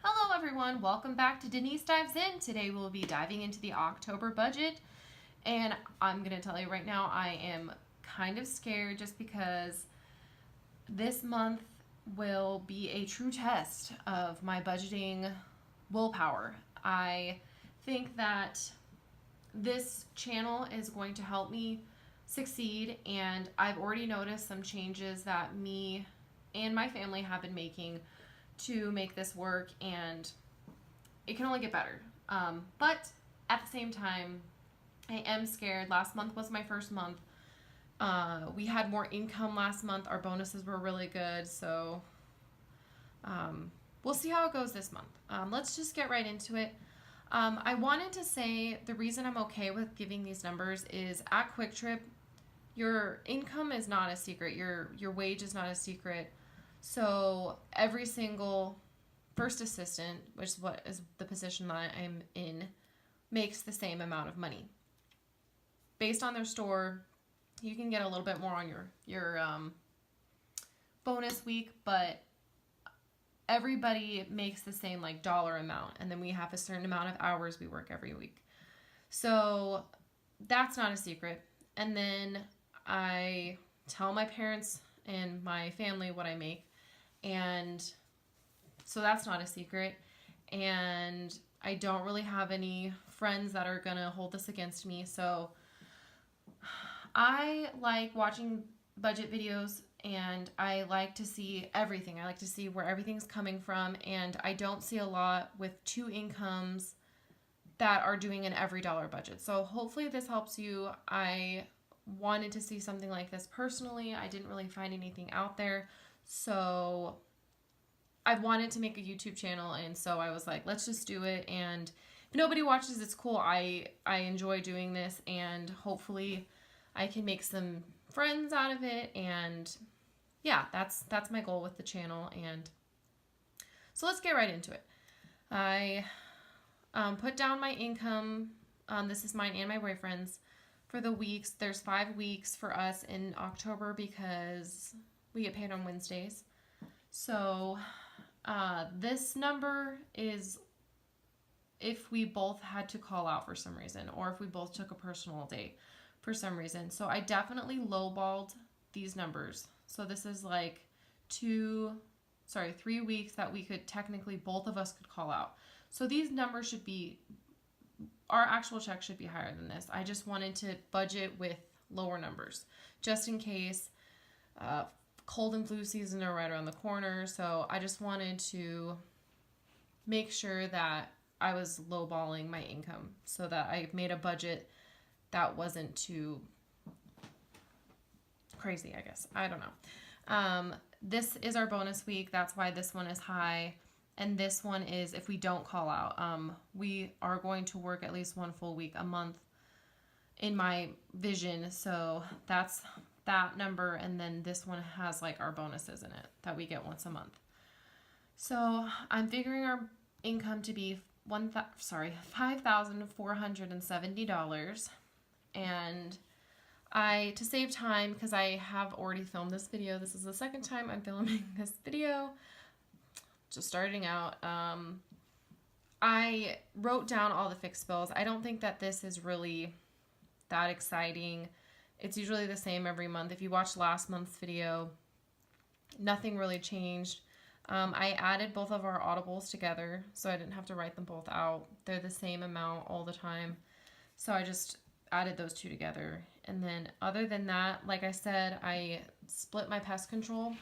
Hello everyone, welcome back to Denise Dives In. Today we'll be diving into the October budget, and I'm going to tell you right now I am kind of scared just because this month will be a true test of my budgeting willpower. I think that this channel is going to help me succeed, and I've already noticed some changes that me and my family have been making to make this work, and it can only get better. But at the same time, I am scared. Last month was my first month. We had more income last month. Our bonuses were really good, so we'll see how it goes this month. Let's just get right into it. I wanted to say the reason I'm okay with giving these numbers is at Quick Trip, your income is not a secret. Your wage is not a secret. So every single first assistant, which is what is the position that I'm in, makes the same amount of money. Based on their store, you can get a little bit more on your bonus week, but everybody makes the same like dollar amount, and then we have a certain amount of hours we work every week. So that's not a secret. And then I tell my parents and my family what I make, and so that's not a secret. And I don't really have any friends that are gonna hold this against me. So I like watching budget videos, and I like to see everything. I like to see where everything's coming from, and I don't see a lot with two incomes that are doing an every dollar budget. So hopefully this helps you. I wanted to see something like this personally. I didn't really find anything out there. So I wanted to make a YouTube channel, and so I was like, let's just do it. And if nobody watches, it's cool. I enjoy doing this, and hopefully I can make some friends out of it. And yeah, that's my goal with the channel. And so let's get right into it. I put down my income. This is mine and my boyfriend's for the weeks. There's 5 weeks for us in October because we get paid on Wednesdays. So this number is if we both had to call out for some reason, or if we both took a personal day for some reason. So I definitely lowballed these numbers. So this is like 3 weeks that we could technically, both of us could call out. So these numbers should be, our actual check should be higher than this. I just wanted to budget with lower numbers just in case. Cold and flu season are right around the corner. So I just wanted to make sure that I was lowballing my income so that I made a budget that wasn't too crazy, I guess. I don't know. This is our bonus week. That's why this one is high. And this one is if we don't call out. We are going to work at least one full week a month in my vision. So that's that number. And then this one has like our bonuses in it that we get once a month. So I'm figuring our income to be $5,470. And to save time, because I have already filmed this video, this is the second time I'm filming this video, just starting out, I wrote down all the fixed bills. I don't think that this is really that exciting. It's usually the same every month. If you watched last month's video, nothing really changed. I added both of our audibles together, so I didn't have to write them both out. They're the same amount all the time. So I just added those two together. And then other than that, like I said, I split my pest control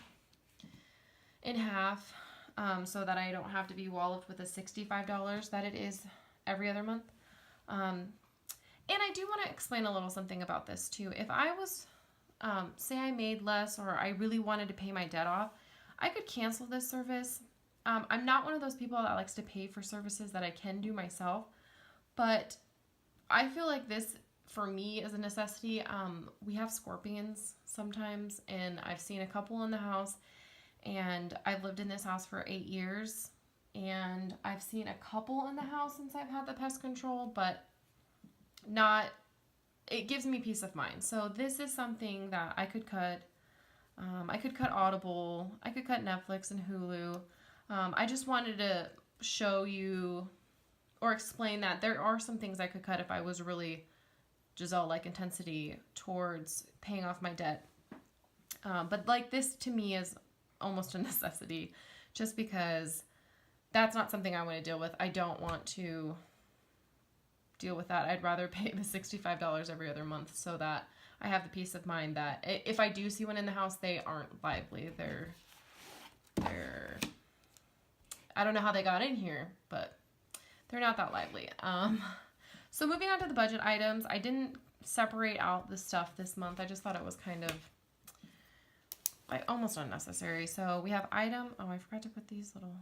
in half so that I don't have to be walloped with the $65 that it is every other month. And I do want to explain a little something about this too. If I was, say I made less, or I really wanted to pay my debt off, I could cancel this service. I'm not one of those people that likes to pay for services that I can do myself, but I feel like this for me is a necessity. We have scorpions sometimes, and I've seen a couple in the house, and I've lived in this house for 8 years, and I've seen a couple in the house since I've had the pest control, but not, it gives me peace of mind. So this is something that I could cut. I could cut Audible. I could cut Netflix and Hulu. I just wanted to show you or explain that there are some things I could cut if I was really Giselle-like intensity towards paying off my debt. But like this to me is almost a necessity just because that's not something I want to deal with. I don't want to deal with that. I'd rather pay the $65 every other month so that I have the peace of mind that if I do see one in the house, they aren't lively. They're I don't know how they got in here, but they're not that lively. So moving on to the budget items, I didn't separate out the stuff this month. I just thought it was kind of like almost unnecessary. So we have item, oh, I forgot to put these little.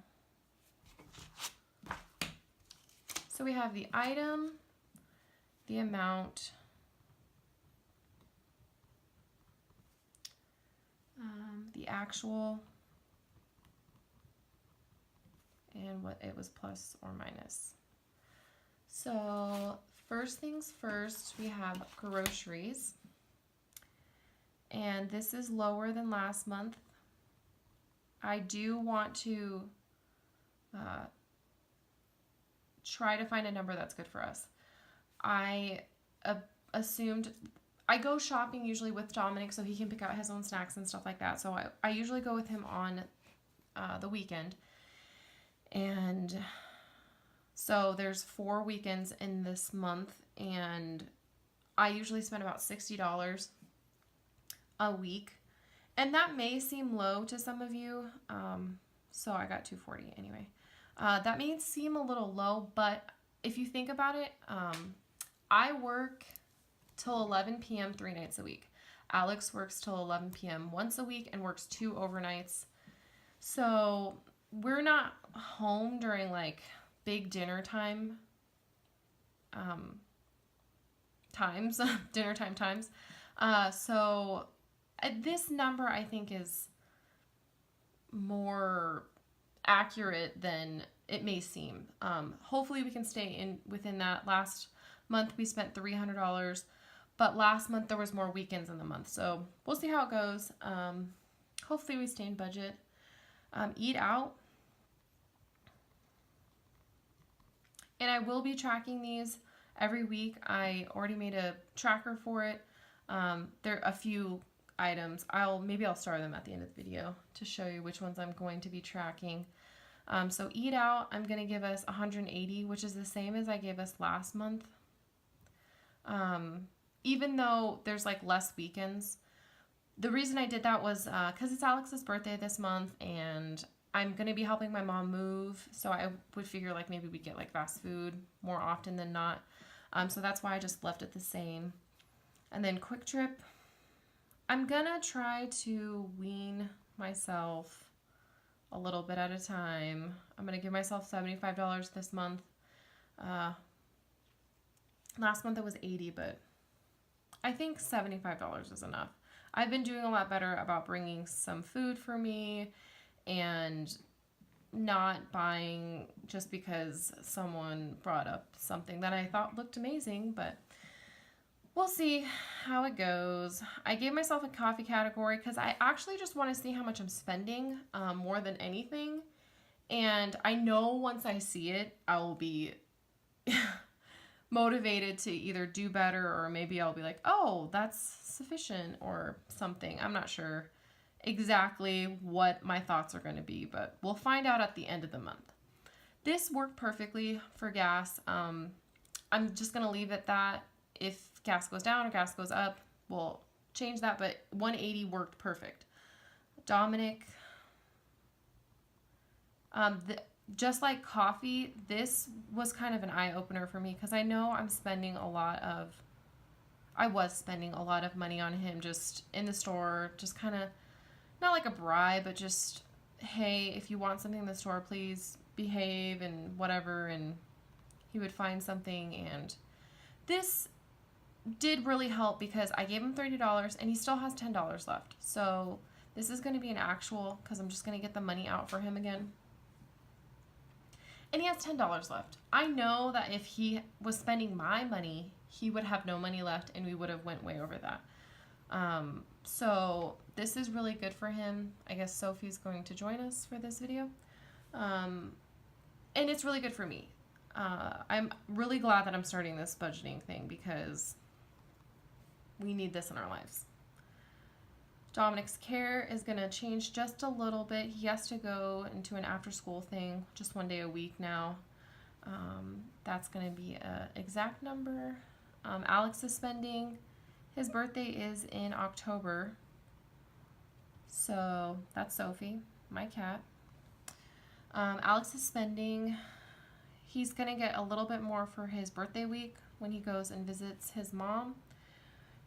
So we have the item, the amount, the actual, and what it was plus or minus. So first things first, we have groceries. And this is lower than last month. I do want to try to find a number that's good for us. I assumed, I go shopping usually with Dominic so he can pick out his own snacks and stuff like that. So I usually go with him on the weekend. And so there's 4 weekends in this month, and I usually spend about $60 a week. And that may seem low to some of you. So I got $240 anyway. That may seem a little low, but if you think about it, I work till 11 p.m. 3 nights a week. Alex works till 11 p.m. once a week and works 2 overnights. So we're not home during like big dinner time times, dinner time times. So this number I think is more accurate than it may seem. Hopefully we can stay within that. Last month we spent $300, but last month there was more weekends in the month. So we'll see how it goes. Hopefully we stay in budget. Eat out. And I will be tracking these every week. I already made a tracker for it. There are a few items. Maybe I'll star them at the end of the video to show you which ones I'm going to be tracking. So eat out, I'm going to give us 180, which is the same as I gave us last month. Even though there's like less weekends. The reason I did that was because it's Alex's birthday this month, and I'm going to be helping my mom move, so I would figure like maybe we'd get like fast food more often than not. So that's why I just left it the same. And then Quick Trip, I'm going to try to wean myself a little bit at a time. I'm going to give myself $75 this month. Last month it was $80, but I think $75 is enough. I've been doing a lot better about bringing some food for me and not buying just because someone brought up something that I thought looked amazing, but we'll see how it goes. I gave myself a coffee category because I actually just want to see how much I'm spending more than anything. And I know once I see it, I will be motivated to either do better, or maybe I'll be like, oh, that's sufficient or something. I'm not sure exactly what my thoughts are going to be, but we'll find out at the end of the month. This worked perfectly for gas. I'm just going to leave it that. If gas goes down or gas goes up, we'll change that, but 180 worked perfect. Dominic, just like coffee, this was kind of an eye-opener for me because I know I was spending a lot of money on him just in the store, just kind of, not like a bribe, but just, hey, if you want something in the store, please behave and whatever, and he would find something. And this did really help because I gave him $30 and he still has $10 left. So this is going to be an actual, because I'm just going to get the money out for him again. And he has $10 left. I know that if he was spending my money, he would have no money left and we would have went way over that. So this is really good for him. I guess Sophie's going to join us for this video. and it's really good for me. I'm really glad that I'm starting this budgeting thing because we need this in our lives. Dominic's care is going to change just a little bit. He has to go into an after school thing just one day a week now. That's going to be an exact number. Alex is spending, his birthday is in October. So that's Sophie, my cat. Alex is spending, he's going to get a little bit more for his birthday week when he goes and visits his mom.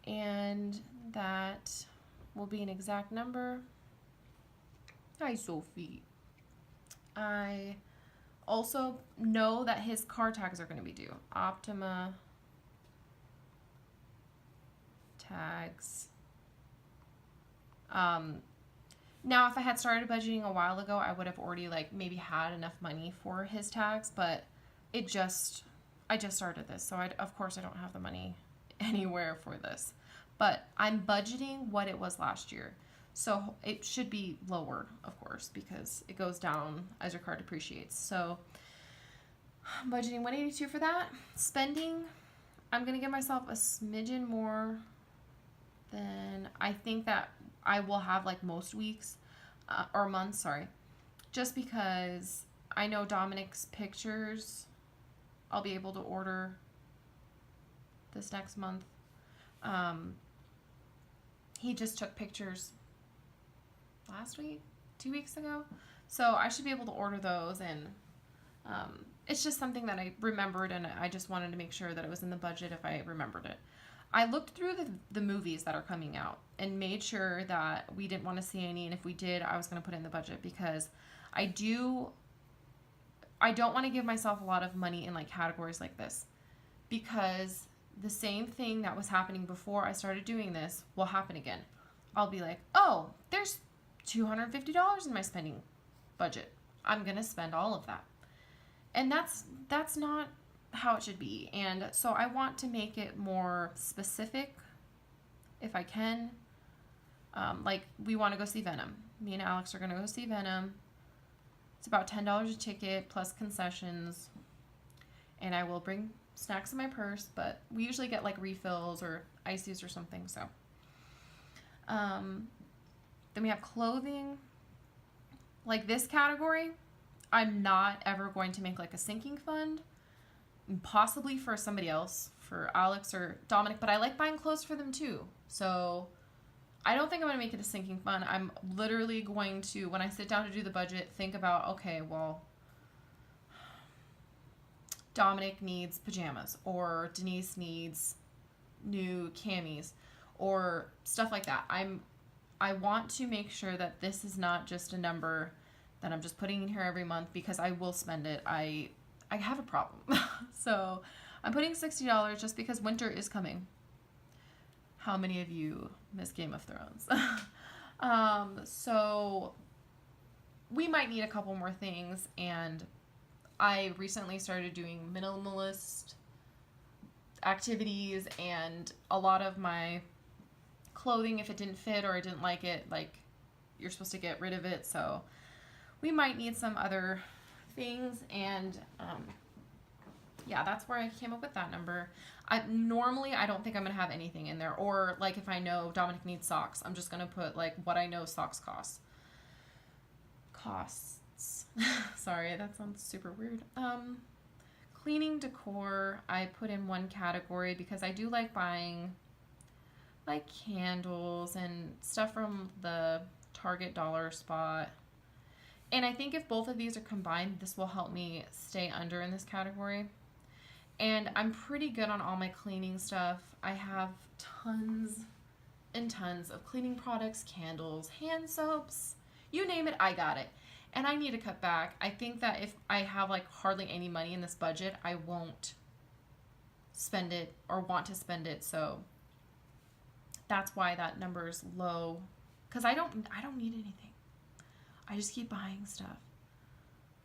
And that will be an exact number. Hi, Sophie. I also know that his car tags are going to be due. Optima tags. Now, if I had started budgeting a while ago, I would have already like maybe had enough money for his tags, but I just started this, so of course I don't have the money anywhere for this. But I'm budgeting what it was last year. So it should be lower, of course, because it goes down as your card depreciates. So I'm budgeting $182 for that. Spending, I'm going to give myself a smidgen more than I think that I will have like most weeks or months, sorry. Just because I know Dominic's pictures, I'll be able to order this next month. He just took pictures last week, 2 weeks ago. So I should be able to order those, and it's just something that I remembered, and I just wanted to make sure that it was in the budget if I remembered it. I looked through the movies that are coming out and made sure that we didn't want to see any, and if we did, I was going to put it in the budget because I don't want to give myself a lot of money in like categories like this, because the same thing that was happening before I started doing this will happen again. I'll be like, oh, there's $250 in my spending budget. I'm going to spend all of that. And that's not how it should be. And so I want to make it more specific if I can. Like we want to go see Venom. Me and Alex are going to go see Venom. It's about $10 a ticket plus concessions. And I will bring snacks in my purse, but we usually get like refills or ices or something. So then we have clothing. Like this category, I'm not ever going to make like a sinking fund, possibly for somebody else, for Alex or Dominic, but I like buying clothes for them too. So I don't think I'm going to make it a sinking fund. I'm literally going to, when I sit down to do the budget, think about, okay, well, Dominic needs pajamas, or Denise needs new camis, or stuff like that. I want to make sure that this is not just a number that I'm just putting in here every month because I will spend it. I have a problem. So I'm putting $60 just because winter is coming. How many of you miss Game of Thrones? So we might need a couple more things, and I recently started doing minimalist activities, and a lot of my clothing, if it didn't fit or I didn't like it, like you're supposed to get rid of it. So we might need some other things, and yeah, that's where I came up with that number. Normally I don't think I'm gonna have anything in there, or like if I know Dominic needs socks, I'm just gonna put like what I know socks costs. Sorry, that sounds super weird. Cleaning decor, I put in one category because I do like buying like candles and stuff from the Target dollar spot. And I think if both of these are combined, this will help me stay under in this category. And I'm pretty good on all my cleaning stuff. I have tons and tons of cleaning products, candles, hand soaps, you name it, I got it. And I need to cut back. I think that if I have like hardly any money in this budget, I won't spend it or want to spend it. So that's why that number is low, because I don't need anything. I just keep buying stuff.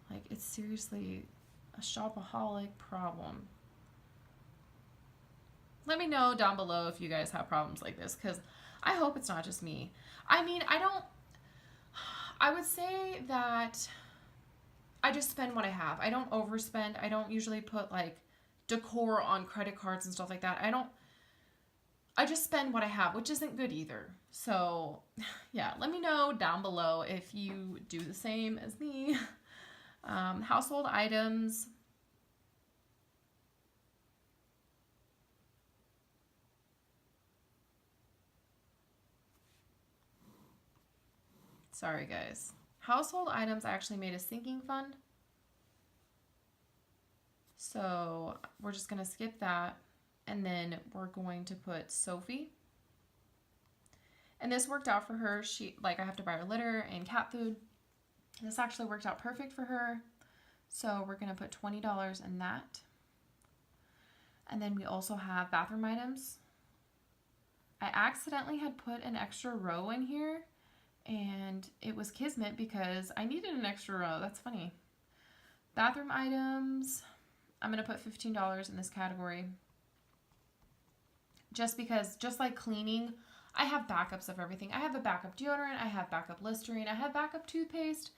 Like, it's seriously a shopaholic problem. Let me know down below if you guys have problems like this, because I hope it's not just me. I mean, I would say that I just spend what I have. I don't overspend. I don't usually put like decor on credit cards and stuff like that. I just spend what I have, which isn't good either. So, yeah, let me know down below if you do the same as me. Household items. Sorry, guys. Household items, I actually made a sinking fund. So we're just going to skip that. And then we're going to put Sophie. And this worked out for her. I have to buy her litter and cat food. This actually worked out perfect for her. So we're going to put $20 in that. And then we also have bathroom items. I accidentally had put an extra row in here. And it was kismet because I needed an extra row. That's funny. Bathroom items. I'm going to put $15 in this category. Just because, just like cleaning, I have backups of everything. I have a backup deodorant. I have backup Listerine. I have backup toothpaste.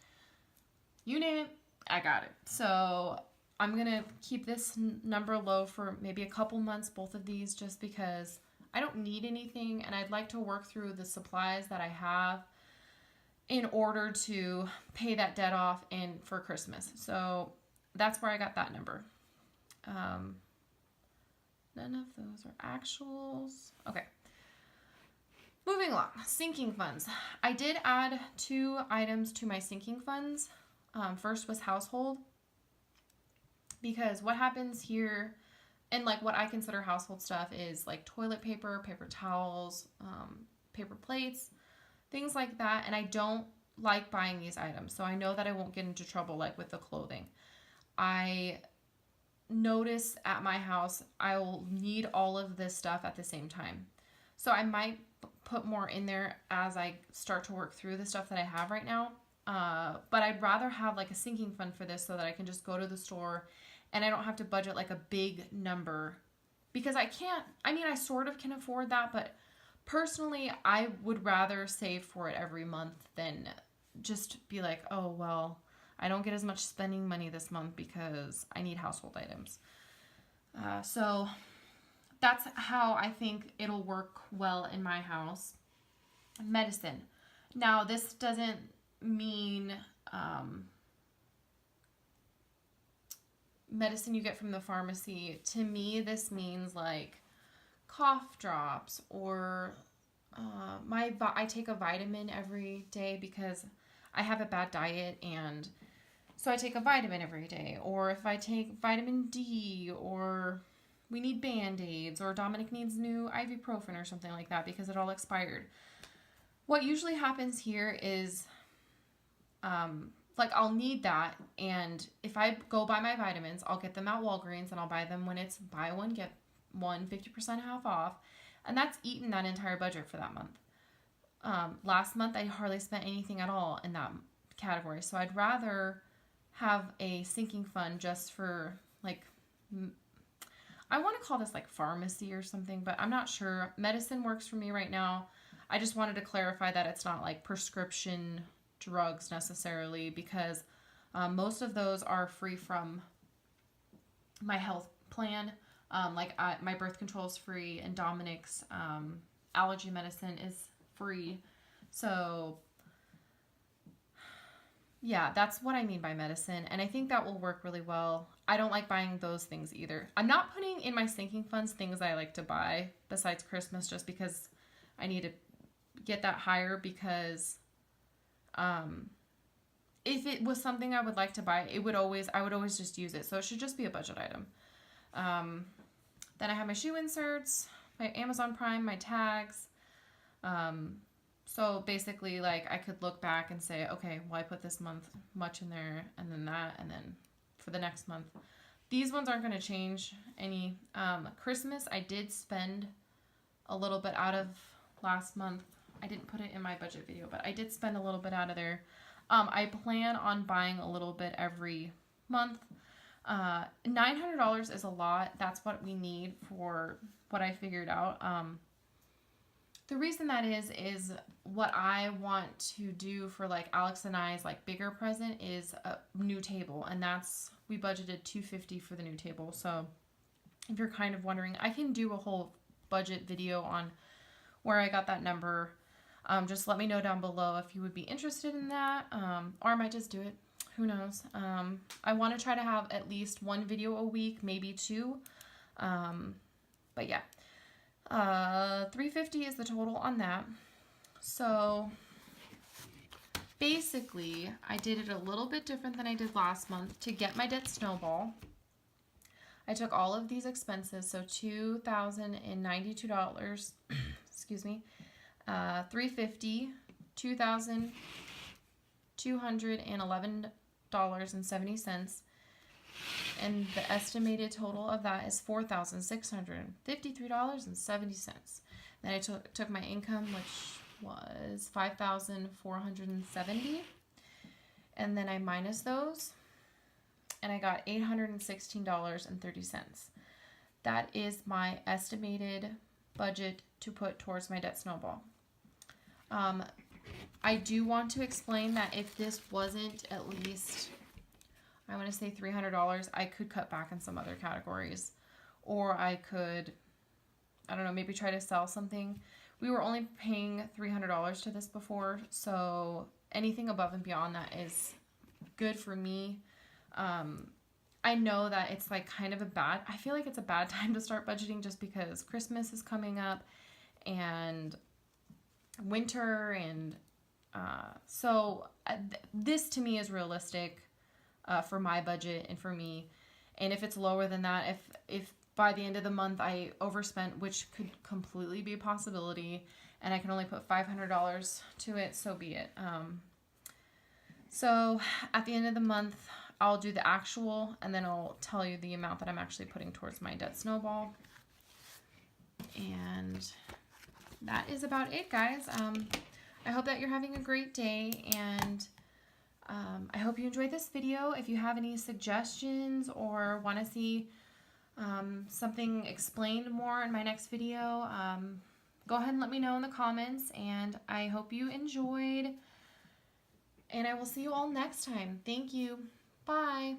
You name it, I got it. So I'm going to keep this number low for maybe a couple months, both of these, just because I don't need anything. And I'd like to work through the supplies that I have in order to pay that debt off and for Christmas. So that's where I got that number. None of those are actuals. Okay. Moving along. Sinking funds. I did add 2 items to my sinking funds. First was household. Because what happens here, and like what I consider household stuff is like toilet paper, paper towels, paper plates, things like that. And I don't like buying these items. So I know that I won't get into trouble like with the clothing. I notice at my house I will need all of this stuff at the same time. So I might put more in there as I start to work through the stuff that I have right now. But I'd rather have like a sinking fund for this so that I can just go to the store and I don't have to budget like a big number. Because I sort of can afford that, but personally, I would rather save for it every month than just be like, oh, well, I don't get as much spending money this month because I need household items. So that's how I think it'll work well in my house. Medicine. Now, this doesn't mean medicine you get from the pharmacy. To me, this means like cough drops or I take a vitamin every day because I have a bad diet, and so I take a vitamin every day. Or if I take vitamin D, or we need Band-Aids, or Dominic needs new ibuprofen or something like that because it all expired. What usually happens here is I'll need that, and if I go buy my vitamins, I'll get them at Walgreens, and I'll buy them when it's buy one, get one, 50% half off, and that's eaten that entire budget for that month. Last month, I hardly spent anything at all in that category, so I'd rather have a sinking fund just for, I want to call this like pharmacy or something, but I'm not sure. Medicine works for me right now. I just wanted to clarify that it's not like prescription drugs necessarily, because most of those are free from my health plan. My birth control is free, and Dominic's allergy medicine is free. So yeah, that's what I mean by medicine, and I think that will work really well. I don't like buying those things either. I'm not putting in my sinking funds things I like to buy besides Christmas, just because I need to get that higher, because if it was something I would like to buy, I would always just use it. So it should just be a budget item. Then I have my shoe inserts, my Amazon Prime, my tags. So basically, I could look back and say, okay, well, I put this month much in there, and then that, and then for the next month. These ones aren't going to change any. Christmas, I did spend a little bit out of last month. I didn't put it in my budget video, but I did spend a little bit out of there. I plan on buying a little bit every month. $900 is a lot. That's what we need for what I figured out. The reason that is what I want to do for like Alex and I's like bigger present is a new table, and that's we budgeted $250 for the new table. So if you're kind of wondering, I can do a whole budget video on where I got that number. Just let me know down below if you would be interested in that, or I might just do it. Who knows? I want to try to have at least one video a week, maybe two. But yeah. $350 is the total on that. So basically, I did it a little bit different than I did last month to get my debt snowball. I took all of these expenses, so $2,092, excuse me, $350, $2,211.70, and the estimated total of that is $4,653.70. Then I took my income, which was $5,470, and then I minus those, and I got $816.30. That is my estimated budget to put towards my debt snowball. I do want to explain that if this wasn't at least, I want to say $300, I could cut back in some other categories. Or I could, I don't know, maybe try to sell something. We were only paying $300 to this before, so anything above and beyond that is good for me. I know that it's like kind of I feel like it's a bad time to start budgeting just because Christmas is coming up and winter, and so this to me is realistic for my budget and for me. And if it's lower than that, if by the end of the month I overspent, which could completely be a possibility, and I can only put $500 to it, so be it. So at the end of the month, I'll do the actual, and then I'll tell you the amount that I'm actually putting towards my debt snowball. And that is about it, guys. I hope that you're having a great day, and I hope you enjoyed this video. If you have any suggestions or want to see something explained more in my next video, go ahead and let me know in the comments, and I hope you enjoyed, and I will see you all next time. Thank you. Bye.